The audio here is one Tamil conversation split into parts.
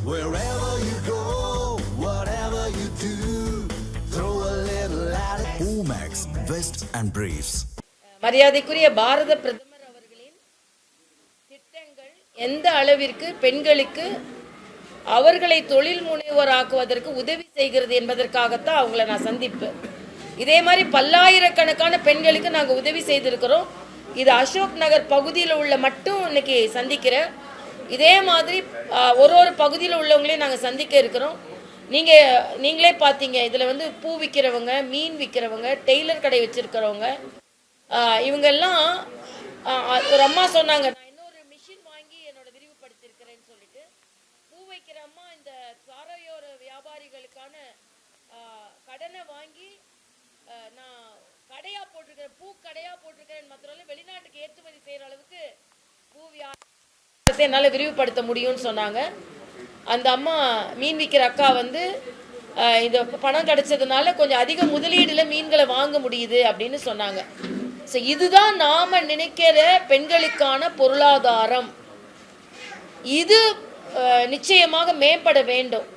Wherever you go, whatever you do, throw a little at it. Omax, Vest and Briefs. மரியாதைக்குரிய பாரத பிரதமர் அவர்களின் திட்டங்கள் எந்த அளவிற்கு பெண்களுக்கு அவர்களை தொழில் முனைவோராக்குவதற்கு உதவி செய்கிறது என்பதற்காகத்தான் அவங்கள நான் சந்திப்பேன். இதே மாதிரி பல்லாயிரக்கணக்கான பெண்களுக்கு நாங்கள் உதவி செய்திருக்கிறோம். இது அசோக் நகர் பகுதியில் உள்ள மட்டும் இன்னைக்கு சந்திக்கிறேன். இதே மாதிரி ஒரு பகுதியில் உள்ளவங்களையும் நாங்கள் சந்திக்க இருக்கிறோம். நீங்களே பார்த்தீங்க, இதில் வந்து பூ விற்கிறவங்க, மீன் விற்கிறவங்க, டெய்லர் கடை வச்சுருக்கிறவங்க, இவங்கெல்லாம் ஒரு அம்மா சொன்னாங்க, நான் இன்னொரு மிஷின் வாங்கி என்னோட விரிவுபடுத்தியிருக்கிறேன்னு சொல்லிட்டு. பூ வைக்கிற அம்மா இந்த சாரையோர வியாபாரிகளுக்கான கடனை வாங்கி நான் கடையாக போட்டிருக்கிறேன், பூ கடையாக போட்டிருக்கிறேன், மற்றவர்கள் வெளிநாட்டுக்கு ஏற்றுமதி செய்கிற அளவுக்கு பூ வியாபாரத்தை என்னால் விரிவுபடுத்த முடியும்னு சொன்னாங்க. அந்த அம்மா மீன் விற்கிற அக்கா வந்து இந்த பணம் கிடைச்சதுனால கொஞ்சம் அதிக முதலீடுல மீன்களை வாங்க முடியுது அப்படின்னு சொன்னாங்க. ஸோ இதுதான் நாம நினைக்கிற பெண்களுக்கான பொருளாதாரம். இது நிச்சயமாக மேம்பட வேண்டும்.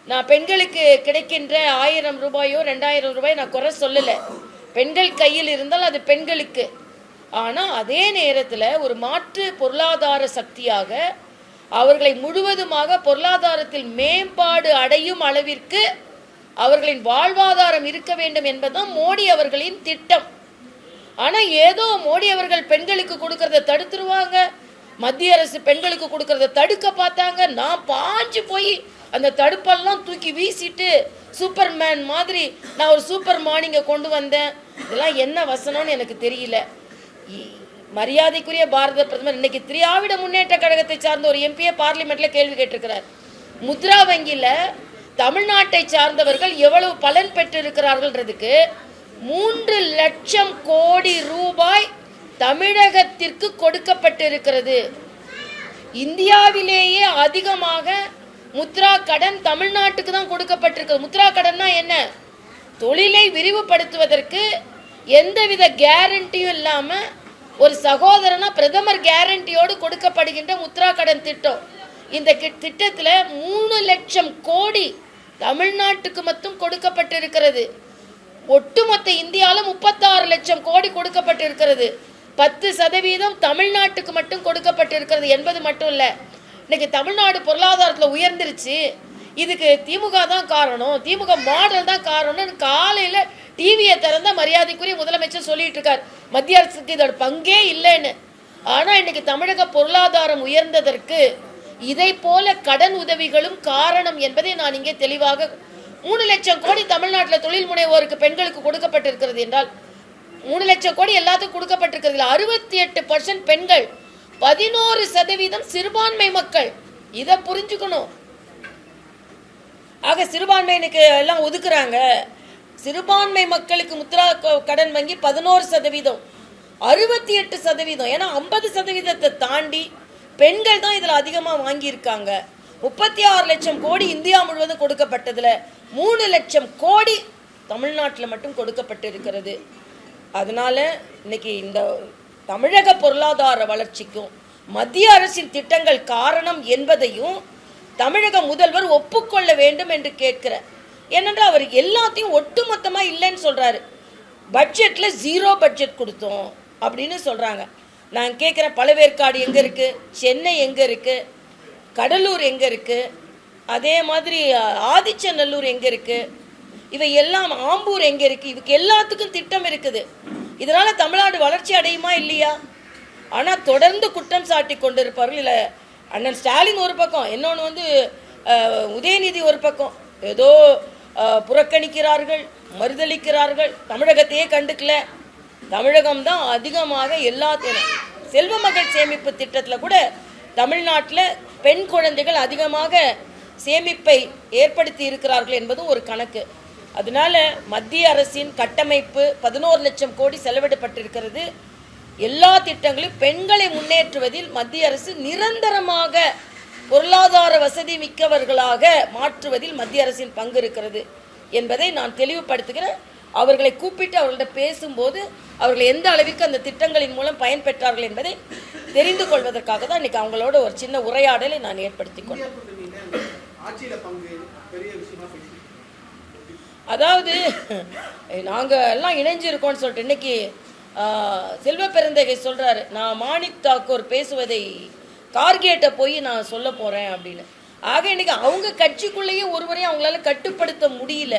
நான் பெண்களுக்கு கிடைக்கின்ற 1000 ரூபாயோ 2000 ரூபாயோ நான் குறை சொல்லலை. பெண்கள் கையில் இருந்தால் அது பெண்களுக்கு. ஆனால் அதே நேரத்தில் ஒரு மாற்று பொருளாதார சக்தியாக அவர்களை முழுவதுமாக பொருளாதாரத்தில் மேம்பாடு அடையும் அளவிற்கு அவர்களின் வாழ்வாதாரம் இருக்க வேண்டும் என்பதுதான் மோடி அவர்களின் திட்டம். ஆனால் ஏதோ மோடி அவர்கள் பெண்களுக்கு கொடுக்கறத தடுத்துருவாங்க, மத்திய அரசு பெண்களுக்கு கொடுக்கறத தடுக்க பார்த்தாங்க. நான் பாஞ்சு போய் அந்த தடுப்பெல்லாம் தூக்கி வீசிட்டு சூப்பர்மேன் மாதிரி நான் ஒரு சூப்பர் மார்னிங்கை கொண்டு வந்தேன். இதெல்லாம் என்ன வசனம்னு எனக்கு தெரியல. மரியாதைக்குரிய பாரத பிரதமர் இன்னைக்கு திராவிட முன்னேற்ற கழகத்தை சார்ந்த ஒரு எம்பியை பார்லிமெண்ட்ல கேள்வி கேட்டிருக்கிறார். முத்ரா வங்கியில தமிழ்நாட்டை சார்ந்தவர்கள் எவ்வளவு பலன் பெற்றிருக்கிறார்கள்ன்றதுக்கு 3 லட்சம் கோடி ரூபாய் தமிழகத்திற்கு கொடுக்கப்பட்டிருக்கிறது. இந்தியாவிலேயே அதிகமாக முத்ரா கடன் தமிழ்நாட்டுக்கு தான் கொடுக்கப்பட்டிருக்கு. முத்ரா கடன்னா என்ன? தொழிலை விரிவுபடுத்துவதற்கு எந்தவித கேரண்டியும் இல்லாம ஒரு சகோதரனா பிரதமர் கேரண்டியோடு கொடுக்கப்படுகின்ற முத்ரா கடன் திட்டம். இந்த திட்டத்தில் 3 லட்சம் கோடி தமிழ்நாட்டுக்கு மட்டும் கொடுக்கப்பட்டிருக்கிறது. ஒட்டுமொத்த இந்தியாவில் 36 லட்சம் கோடி கொடுக்கப்பட்டிருக்கிறது. 10% தமிழ்நாட்டுக்கு மட்டும் கொடுக்கப்பட்டிருக்கிறது என்பது மட்டும் இல்லை. இன்னைக்கு தமிழ்நாடு பொருளாதாரத்தில் உயர்ந்துருச்சு. இதுக்கு திமுக தான் காரணம், திமுக மாடல் தான் காரணம்னு காலையில் டிவியை திறந்த மரியாதைக்குரிய முதலமைச்சர் சொல்லிட்டு இருக்கார். மத்திய அரசுக்கு இதோட பங்கே இல்லைன்னு. ஆனால் இன்னைக்கு தமிழக பொருளாதாரம் உயர்ந்ததற்கு இதை போல கடன் உதவிகளும் காரணம் என்பதை நான் இங்கே தெளிவாக 3 லட்சம் கோடி தமிழ்நாட்டில் தொழில் முனைவோருக்கு பெண்களுக்கு கொடுக்கப்பட்டிருக்கிறது என்றால் 3 லட்சம் கோடி எல்லாத்துக்கும் கொடுக்கப்பட்டிருக்கிறது. 68% பெண்கள், 11% சிறுபான்மை மக்கள். இதை புரிஞ்சுக்கணும். ஆக சிறுபான்மையினுக்கு எல்லாம் ஒதுக்குறாங்க. சிறுபான்மை மக்களுக்கு முத்ரா கடன் வங்கி 11%, 68%. ஏன்னா 50% தாண்டி பெண்கள் தான் இதில் அதிகமாக வாங்கியிருக்காங்க. 36 லட்சம் கோடி இந்தியா முழுவதும் கொடுக்கப்பட்டதில் 3 லட்சம் கோடி தமிழ்நாட்டில் மட்டும் கொடுக்கப்பட்டிருக்கிறது. அதனால இன்னைக்கு இந்த தமிழக பொருளாதார வளர்ச்சிக்கும் மத்திய அரசின் திட்டங்கள் காரணம் என்பதையும் தமிழக முதல்வர் ஒப்புக்கொள்ள வேண்டும் என்று கேட்கிறேன். ஏனென்றால் அவர் எல்லாத்தையும் ஒட்டுமொத்தமாக இல்லைன்னு சொல்கிறாரு. பட்ஜெட்டில் 0 பட்ஜெட் கொடுத்தோம் அப்படின்னு சொல்கிறாங்க. நான் கேட்குறேன், பழவேற்காடு எங்கே இருக்குது, சென்னை எங்கே இருக்குது, கடலூர் எங்கே இருக்குது, அதே மாதிரி ஆதிச்சநல்லூர் எங்கே இருக்குது, இவை எல்லாம் ஆம்பூர் எங்கே இருக்குது, இதுக்கு எல்லாத்துக்கும் திட்டம் இருக்குது. இதனால் தமிழ்நாடு வளர்ச்சி அடையுமா இல்லையா? ஆனால் தொடர்ந்து குற்றம் சாட்டி கொண்டிருப்பார்கள். இல்லை, அண்ணன் ஸ்டாலின் ஒரு பக்கம், இன்னொன்று வந்து உதயநிதி ஒரு பக்கம் ஏதோ புறக்கணிக்கிறார்கள், மறுதளிக்கிறார்கள், தமிழகத்தையே கண்டுக்கல. தமிழகம் தான் அதிகமாக எல்லாத்தையும் செல்வ மகள் சேமிப்பு திட்டத்தில் கூட தமிழ்நாட்டில் பெண் குழந்தைகள் அதிகமாக சேமிப்பை ஏற்படுத்தி இருக்கிறார்கள் என்பதும் ஒரு கணக்கு. அதனால மத்திய அரசின் கட்டமைப்பு 11 லட்சம் கோடி செலவிடப்பட்டிருக்கிறது. எல்லா திட்டங்களும் பெண்களை முன்னேற்றுவதில் மத்திய அரசு நிரந்தரமாக பொருளாதார வசதி மிக்கவர்களாக மாற்றுவதில் மத்திய அரசின் பங்கு இருக்கிறது என்பதை நான் தெளிவுபடுத்துகிறேன். அவர்களை கூப்பிட்டு அவர்களிடம் பேசும்போது அவர்கள் எந்த அளவிற்கு அந்த திட்டங்களின் மூலம் பயன்பெற்றார்கள் என்பதை தெரிந்து கொள்வதற்காக தான் இன்னைக்கு அவங்களோட ஒரு சின்ன உரையாடலை நான் ஏற்படுத்திக் கொண்டேன். அதாவது நாங்கள் எல்லாம் இணைஞ்சிருக்கோம்னு சொல்லிட்டு இன்னைக்கு செல்வ பெருந்தகை சொல்கிறாரு, நான் மாணிக் தாக்கூர் பேசுவதை கார்கேட்டை போய் நான் சொல்ல போகிறேன் அப்படின்னு. ஆக இன்னைக்கு அவங்க கட்சிக்குள்ளேயே ஒருவரையும் அவங்களால கட்டுப்படுத்த முடியல.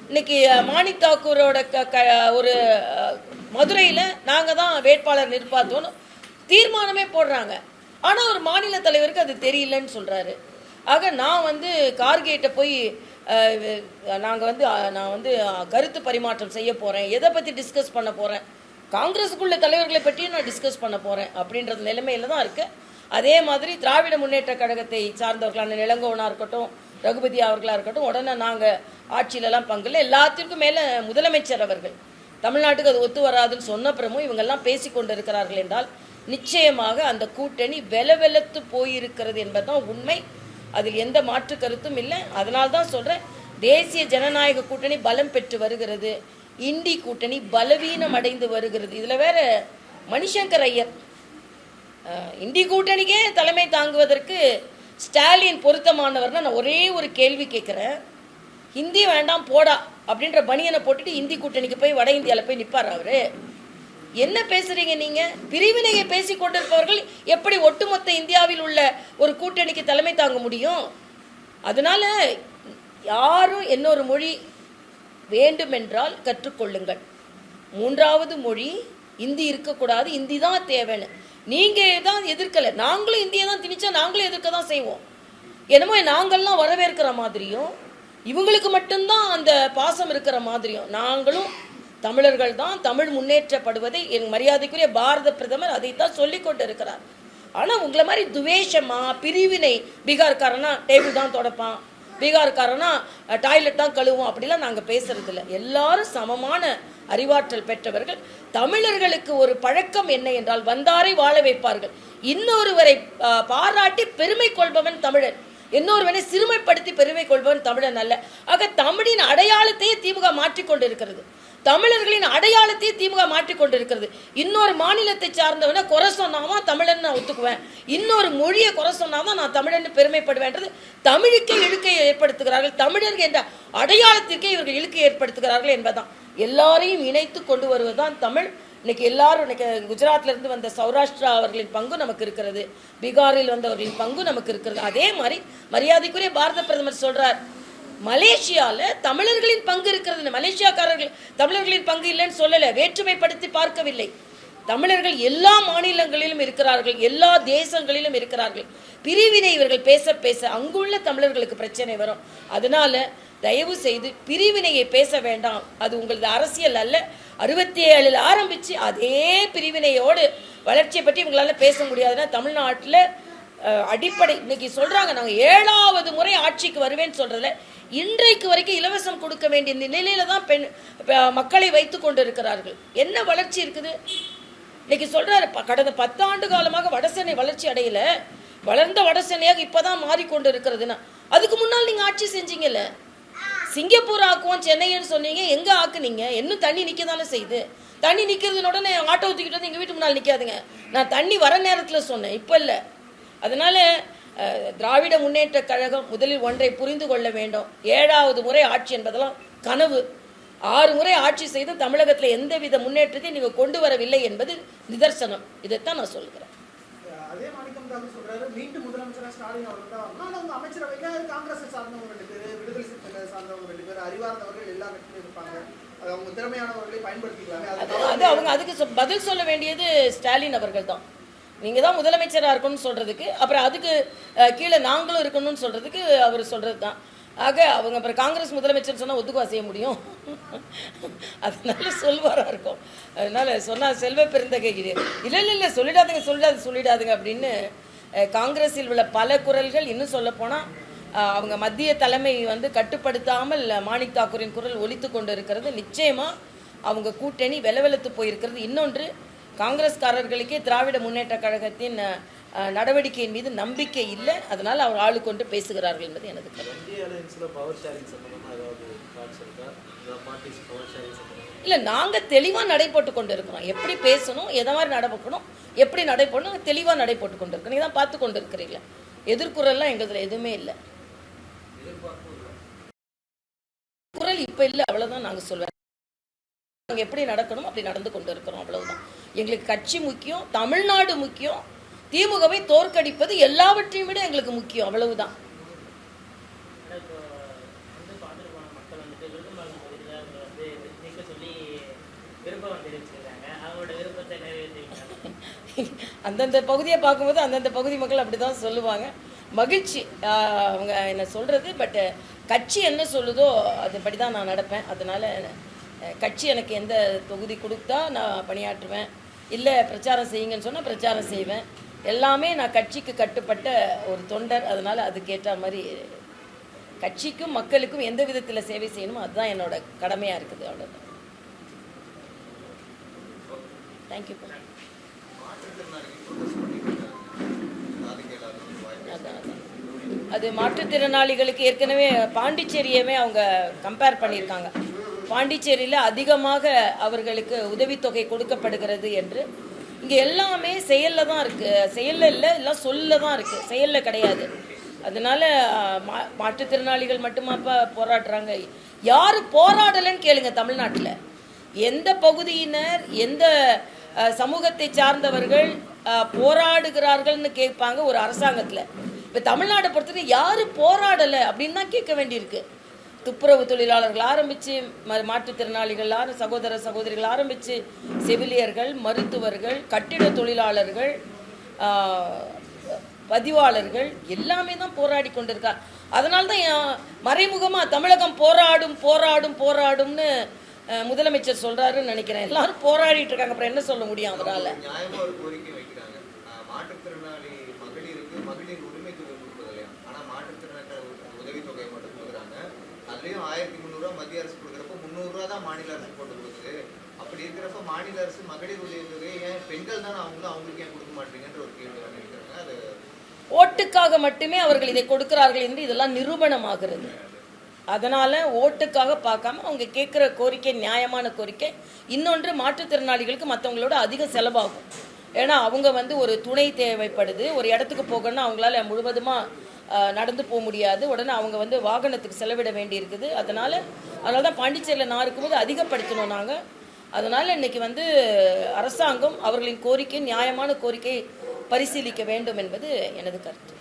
இன்னைக்கு மாணிக் தாக்கூரோட ஒரு மதுரையில் நாங்கள் தான் வேட்பாளர் நிற்பாத்தோன்னு தீர்மானமே போடுறாங்க. ஆனால் ஒரு மாநில தலைவருக்கு அது தெரியலன்னு சொல்கிறாரு. ஆக நான் கார்கேட்டை போய் நான் கருத்து பரிமாற்றம் செய்ய போகிறேன், எதை பற்றி டிஸ்கஸ் பண்ண போகிறேன், காங்கிரஸுக்குள்ள தலைவர்களை பற்றியும் நான் டிஸ்கஸ் பண்ண போகிறேன் அப்படின்றது நிலைமையில தான் இருக்குது. அதே மாதிரி திராவிட முன்னேற்ற கழகத்தை சார்ந்தவர்களான இளங்கோவனாக இருக்கட்டும், ரகுபதி அவர்களாக இருக்கட்டும், உடனே நாங்கள் ஆட்சியிலலாம் பங்கில் எல்லாத்திற்கும் மேலே முதலமைச்சர் அவர்கள் தமிழ்நாட்டுக்கு அது ஒத்து வராதுன்னு சொன்னப்புறமும் இவங்கெல்லாம் பேசி கொண்டு இருக்கிறார்கள் என்றால் நிச்சயமாக அந்த கூட்டணி வெலவெலத்து போயிருக்கிறது என்பதுதான் உண்மை. அதில் எந்த மாற்று கருத்தும் இல்லை. அதனால தான் சொல்கிறேன், தேசிய ஜனநாயக கூட்டணி பலம் பெற்று வருகிறது, இண்டி கூட்டணி பலவீனம் அடைந்து வருகிறது. இதில் வேற மணிசங்கர் ஐயர் இண்டி கூட்டணிக்கே தலைமை தாங்குவதற்கு ஸ்டாலின் பொருத்தமானவர்னா நான் ஒரே ஒரு கேள்வி கேட்குறேன். ஹிந்தி வேண்டாம் போடா அப்படின்ற பனியனை போட்டுட்டு இந்தி கூட்டணிக்கு போய் வட இந்தியாவில் போய் நிற்பார் அவரு. என்ன பேசுறீங்க நீங்க? பிரிவினையை பேசி கொண்டிருப்பவர்கள் எப்படி ஒட்டுமொத்த இந்தியாவில் உள்ள ஒரு கூட்டணிக்கு தலைமை தாங்க முடியும்? அதனால யாரும் இன்னொரு மொழி வேண்டுமென்றால் கற்றுக்கொள்ளுங்கள். மூன்றாவது மொழி இந்தி இருக்கக்கூடாது, இந்தி தான் தேவைன்னு நீங்க தான் எதிர்க்கல. நாங்களும் இந்தியை தான் திணிச்சா நாங்களும் எதிர்க்க தான் செய்வோம். என்னமோ நாங்கள்லாம் வரவேற்கிற மாதிரியும் இவங்களுக்கு மட்டும்தான் அந்த பாசம் இருக்கிற மாதிரியும் நாங்களும் தமிழர்கள் தான், தமிழ் முன்னேற்றப்படுவதை என் மரியாதைக்குரிய பாரத பிரதமர் அதைத்தான் சொல்லி கொண்டு இருக்கிறார். ஆனால் உங்களை மாதிரி துவேஷமா பிரிவினை, பீகார்காரனா டேபிள் தான் தொடப்பான், பீகார்காரனா டாய்லெட் தான் கழுவோம் அப்படிலாம் நாங்கள் பேசுறது இல்லை. எல்லாரும் சமமான அறிவாற்றல் பெற்றவர்கள். தமிழர்களுக்கு ஒரு பழக்கம் என்ன என்றால் வந்தாரை வாழ வைப்பார்கள். இன்னொருவரை பாராட்டி பெருமை கொள்பவன் தமிழன், இன்னொருவனை சிறுமைப்படுத்தி பெருமை கொள்பவன் தமிழன் அல்ல. ஆக தமிழின் அடையாளத்தையே திமுக மாற்றிக்கொண்டு இருக்கிறது, தமிழர்களின் அடையாளத்தையே திமுக மாற்றிக்கொண்டிருக்கிறது. இன்னொரு மாநிலத்தை சார்ந்தவனை குறை சொன்னாதான் தமிழன் நான் ஒத்துக்குவேன், இன்னொரு மொழியை குறை சொன்னாதான் நான் தமிழன் பெருமைப்படுவேன்றது தமிழுக்கே இழுக்கை ஏற்படுத்துகிறார்கள். தமிழர்கள் என்ற அடையாளத்திற்கே இவர்கள் இழுக்கை ஏற்படுத்துகிறார்கள் என்பதுதான். எல்லாரையும் இணைத்து கொண்டு வருவதுதான் தமிழ். இன்னைக்கு எல்லாரும் இன்னைக்கு குஜராத்ல இருந்து வந்த சௌராஷ்டிரா அவர்களின் பங்கு நமக்கு இருக்கிறது, பீகாரில் வந்தவர்களின் பங்கு நமக்கு இருக்கிறது. அதே மாதிரி மரியாதைக்குரிய பாரத பிரதமர் சொல்றார், மலேசியால தமிழர்களின் பங்கு இருக்கிறது. மலேசியாக்காரர்கள் தமிழர்களின் பங்கு இல்லைன்னு சொல்லல, வேற்றுமைப்படுத்தி பார்க்கவில்லை. தமிழர்கள் எல்லா மாநிலங்களிலும் இருக்கிறார்கள், எல்லா தேசங்களிலும் இருக்கிறார்கள். பிரிவினை இவர்கள் பேச பேச அங்குள்ள தமிழர்களுக்கு பிரச்சனை வரும். அதனால தயவு செய்து பிரிவினையை பேச வேண்டாம். அது உங்களது அரசியல் அல்ல. 67 ஆரம்பிச்சு அதே பிரிவினையோடு வளர்ச்சியை பற்றி இவங்களால பேச முடியாதுன்னா தமிழ்நாட்டில் அடிப்படை இன்னைக்கு சொல்றாங்க, நாங்க 7வது முறை ஆட்சிக்கு வருவேன்னு சொல்றதுல இன்றைக்கு வரைக்கும் இலவசம் கொடுக்க வேண்டிய நிலையில தான் மக்களை வைத்து கொண்டு இருக்கிறார்கள். என்ன வளர்ச்சி இருக்குது? இன்னைக்கு சொல்றாரு, கடந்த 10 ஆண்டு காலமாக வடசென்னை வளர்ச்சி அடையல, வளர்ந்த வடசென்னையாக இப்பதான் மாறிக்கொண்டு இருக்கிறதுனா அதுக்கு முன்னால் நீங்க ஆட்சி செஞ்சீங்கல்ல. சிங்கப்பூர் ஆக்குவோம் சென்னைன்னு சொன்னீங்க, எங்க ஆக்குனீங்க? இன்னும் தண்ணி நிக்க தானே செய்யுது. தண்ணி நிக்கிறதுன உடனே ஆட்டோ ஊத்திக்கிட்டு வந்து எங்க வீட்டு முன்னால் நிக்காதுங்க. நான் தண்ணி வர நேரத்தில் சொன்னேன், இப்ப இல்ல. அதனால திராவிட முன்னேற்ற கழகம் முதலில் ஒன்றை புரிந்து கொள்ள வேண்டும். 7வது முறை ஆட்சி என்பதெல்லாம் கனவு. 6 முறை ஆட்சி செய்து தமிழகத்தில் எந்தவித முன்னேற்றத்தையும் நீங்க கொண்டு வரவில்லை என்பது நிதர்சனம். இதைத்தான் நான் சொல்கிறேன். அதே மாணிக்கம் தாக்கூர் சொல்றாரு, மீண்டும் முதலமைச்சராக ஸ்டாலின் அவர்கள் தான் வரணும். அமைச்சரவையில காங்கிரஸ் சார்ந்தவங்க 2 பேர், விடுதலை சிறுத்தைகளை சார்ந்தவங்க 2 பேர், அறிவார்ந்தவர்கள் எல்லா கட்சியிலும் இருப்பாங்க. அவங்க திறமையானவர்களை பயன்படுத்திக்கிறாங்க. அது அவங்க அதுக்கு பதில் சொல்ல வேண்டியது ஸ்டாலின் அவர்கள் தான். நீங்க தான் முதலமைச்சராக இருக்கணும்னு சொல்றதுக்கு, அப்புறம் அதுக்கு கீழே நாங்களும் இருக்கணும்னு சொல்றதுக்கு அவர் சொல்றது தான். ஆக அவங்க அப்புறம் காங்கிரஸ் முதலமைச்சர் சொன்னால் ஒத்துக்குவா செய்ய முடியும்? அதனால சொல்வாரா இருக்கும். அதனால சொன்னா செல்வ பெருந்தகை இல்லை சொல்லிடாதுங்க அப்படின்னு காங்கிரஸில் உள்ள பல குரல்கள், இன்னும் சொல்ல போனா அவங்க மத்திய தலைமை கட்டுப்படுத்தாமல் மாணிக் தாக்கூரின் குரல் ஒலித்து கொண்டு இருக்கிறது. நிச்சயமா அவங்க கூட்டணி வெலவெலத்து போயிருக்கிறது. இன்னொன்று, காங்கிரஸ்காரர்களுக்கே திராவிட முன்னேற்ற கழகத்தின் நடவடிக்கையின் மீது நம்பிக்கை இல்லை. அதனால் அவர் ஆளு கொண்டு பேசுகிறார்கள் என்பது எனது கருத்து. இல்லை, நாங்கள் தெளிவாக நடைபோட்டு கொண்டு இருக்கிறோம். எப்படி பேசணும், எதை மாதிரி நடக்கணும், எப்படி நடைபோடணும், தெளிவாக நடைபோட்டு கொண்டு இருக்கோம். நீங்கள் தான் பார்த்து கொண்டு இருக்கிறீங்களா? எதிர்குறல்லாம் எங்களுக்கு எதுவுமே இல்லை. குரல் இப்ப இல்லை, அவ்வளவுதான் நாங்க சொல்வேன். நாங்க எப்படி நடக்கணும் அப்படி நடந்து கொண்டு இருக்கிறோம், அவ்வளவுதான். எங்களுக்கு கட்சி முக்கியம், தமிழ்நாடு முக்கியம், திமுகவை தோற்கடிப்பது எல்லாவற்றையும் விட எங்களுக்கு முக்கியம், அவ்வளவுதான். அந்தந்த பகுதியை பார்க்கும்போது அந்தந்த பகுதி மக்கள் அப்படிதான் சொல்லுவாங்க. மகிழ்ச்சி அவங்க என்ன சொல்றது. பட் கட்சி என்ன சொல்லுதோ அதுபடி தான் நான் நடப்பேன். அதனால கட்சி எனக்கு எந்த தொகுதி கொடுத்தா நான் பணியாற்றுவேன், இல்லை பிரச்சாரம் செய்யுங்கன்னு சொன்னால் பிரச்சாரம் செய்வேன். எல்லாமே நான் கட்சிக்கு கட்டுப்பட்ட ஒரு தொண்டர். அதனால் அதுக்கேற்ற மாதிரி கட்சிக்கும் மக்களுக்கும் எந்த விதத்தில் சேவை செய்யணுமோ அதுதான் என்னோட கடமையாக இருக்குது, அவ்வளோதான். தேங்க்யூ. அது மாற்றுத்திறனாளிகளுக்கு ஏற்கனவே பாண்டிச்சேரியவே அவங்க கம்பேர் பண்ணியிருக்காங்க. பாண்டிச்சேரியில் அதிகமாக அவர்களுக்கு உதவித்தொகை கொடுக்கப்படுகிறது என்று. இங்கே எல்லாமே செயலில் தான் இருக்குது, செயலில் இல்லை, எல்லாம் சொல்லில் தான் இருக்குது, செயலில் கிடையாது. அதனால மாற்றுத்திறனாளிகள் மட்டுமாப்பா போராடுறாங்க? யார் போராடலைன்னு கேளுங்க. தமிழ்நாட்டில் எந்த பகுதியினர் எந்த சமூகத்தை சார்ந்தவர்கள் போராடுகிறார்கள்னு கேட்பாங்க ஒரு அரசாங்கத்தில். இப்போ தமிழ்நாட்டை பொறுத்தவரை யார் போராடலை அப்படின்னு தான் கேட்க வேண்டியிருக்கு. துப்புரவு தொழிலாளர்கள் ஆரம்பித்து மாற்றுத்திறனாளிகள் சகோதர சகோதரிகள் ஆரம்பித்து செவிலியர்கள், மருத்துவர்கள், கட்டிட தொழிலாளர்கள், பதிவாளர்கள் எல்லாமே தான் போராடி கொண்டிருக்கார். அதனால தான் மறைமுகமாக தமிழகம் போராடும் போராடும் போராடும்னு முதலமைச்சர் சொல்றாருன்னு நினைக்கிறேன். எல்லாரும் போராடிட்டு இருக்காங்க, அப்புறம் என்ன சொல்ல முடியும் அவரால்? மாற்றுத்திறனாளி மகளிருக்கு மகளிர் உரிமை தொகை கொடுப்பதில்லையா? ஆனால் மாற்றுத்திறனாளி உதவித்தொகை மட்டும் கொடுக்குறாங்க. அதுலேயும் 1300 மத்திய அரசு கொடுக்குறப்ப 300 தான் மாநில அரசு போட்டு கொடுக்குது. அப்படி இருக்கிறப்ப மாநில அரசு மகளிர் உதவித்தொகை ஏன் பெண்கள் தானே அவங்களுக்கு ஏன் கொடுக்க மாட்டீங்கன்ற ஒரு கேள்வி இருக்கிறாங்க. அது ஓட்டுக்காக மட்டுமே அவர்கள் இதை கொடுக்கிறார்கள் என்று இதெல்லாம் நிரூபணமாகிறது. அதனால ஓட்டுக்காக பார்க்காம அவங்க கேட்குற கோரிக்கை நியாயமான கோரிக்கை. இன்னொன்று, மாற்றுத்திறனாளிகளுக்கு மற்றவங்களோட அதிக செலவாகும். ஏன்னா அவங்க ஒரு துணை தேவைப்படுது. ஒரு இடத்துக்கு போகணும்னா அவங்களால முழுவதுமாக நடந்து போக முடியாது. உடனே அவங்க வாகனத்துக்கு செலவிட வேண்டி இருக்குது. அதனால தான் பாண்டிச்சேரியில் நான் இருக்கும்போது அதிகப்படுத்தணும் நாங்கள். அதனால் இன்னைக்கு அரசாங்கம் அவர்களின் கோரிக்கை நியாயமான கோரிக்கை பரிசீலிக்க வேண்டும் என்பது எனது கருத்து.